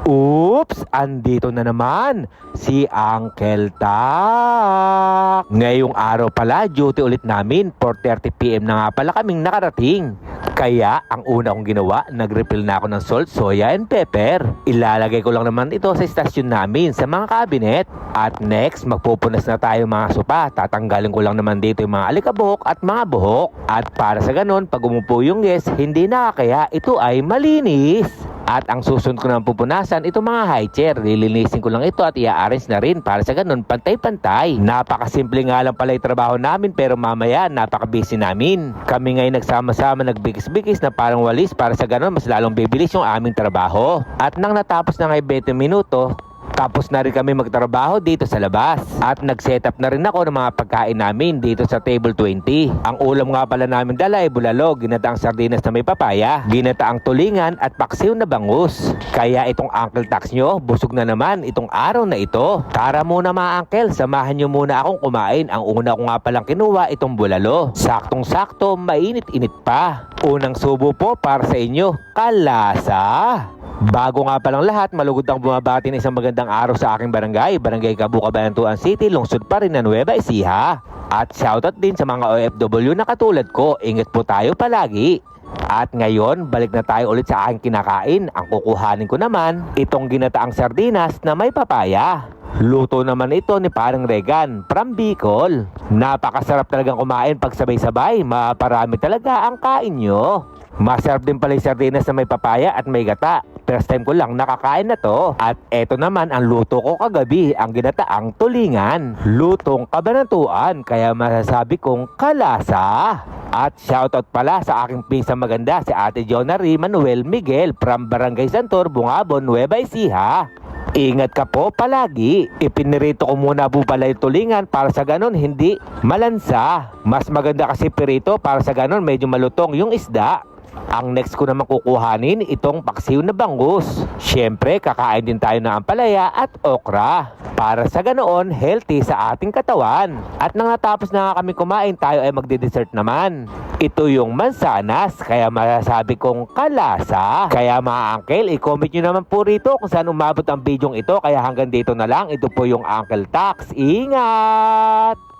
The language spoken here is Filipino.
Oops! Andito na naman si Uncle Tak. Ngayong araw pala, duty ulit namin. 4:30 PM na nga pala kaming nakarating. Kaya, ang una kong ginawa, nag-refill na ako ng salt, soya, and pepper. Ilalagay ko lang naman ito sa istasyon namin sa mga cabinet. At next, magpupunas na tayo mga sopa. Tatanggalin ko lang naman dito yung mga alikabok at mga buhok. At para sa ganon, pag umupo yung guest, hindi na kaya ito ay malinis. At ang susunod ko naman pupunasan, itong mga high chair. Lilinisin ko lang ito at i-arrange na rin para sa ganun pantay-pantay. Napakasimple nga lang pala yung trabaho namin pero mamaya napaka-busy namin. Kami ngayon nagsama-sama nagbigis-bigis na parang walis para sa ganun mas lalong bibilis yung aming trabaho. At nang natapos na ngay 20 minuto, tapos na rin kami magtrabaho dito sa labas. At nag-setup na rin ako ng mga pagkain namin dito sa table 20. Ang ulam nga pala namin dala ay bulalo, ginataang sardinas na may papaya, ginataang tulingan at paksiw na bangus. Kaya itong Uncle Tax nyo, busog na naman itong araw na ito. Tara muna mga uncle, samahan nyo muna akong kumain. Ang una ko nga palang kinuha itong bulalo. Saktong-sakto, mainit-init pa. Unang subo po para sa inyo, kalasa. Bago nga palang lahat, malugod ang bumabati ng isang magandang araw sa aking barangay, Barangay Cabu, Cabanatuan City, lungsod pa rin ng Nueva Ecija. At shoutout din sa mga OFW na katulad ko, ingat po tayo palagi. At ngayon, balik na tayo ulit sa aking kinakain. Ang kukuhanin ko naman, itong ginataang sardinas na may papaya. Luto naman ito ni Parang Regan from Bicol. Napakasarap talagang kumain pag sabay-sabay, maparami talaga ang kain nyo. Masarap din pala yung sardinas na may papaya at may gata. First time ko lang nakakain na to. At eto naman ang luto ko kagabi, ang ginataang tulingan. Lutong Cabanatuan, kaya masasabi kong kalasa. At shoutout pala sa aking pisang maganda, si Ate Jonary Manuel Miguel from Barangay Santor, Bungabon, Nueva Ecija. Ingat ka po palagi. Ipinirito ko muna po pala yung tulingan para sa ganon hindi malansa. Mas maganda kasi pirito para sa ganon medyo malutong yung isda. Ang next ko naman kukuhanin itong paksiw na bangus. Siyempre, kakain din tayo ng ampalaya at okra. Para sa ganoon, healthy sa ating katawan. At nang natapos na kami kumain, tayo ay magde-dessert naman. Ito yung mansanas, kaya masasabi kong kalasa. Kaya mga uncle, i-comment nyo naman po rito kung saan umabot ang bidyong ito. Kaya hanggang dito na lang, ito po yung Uncle Tax. Ingat!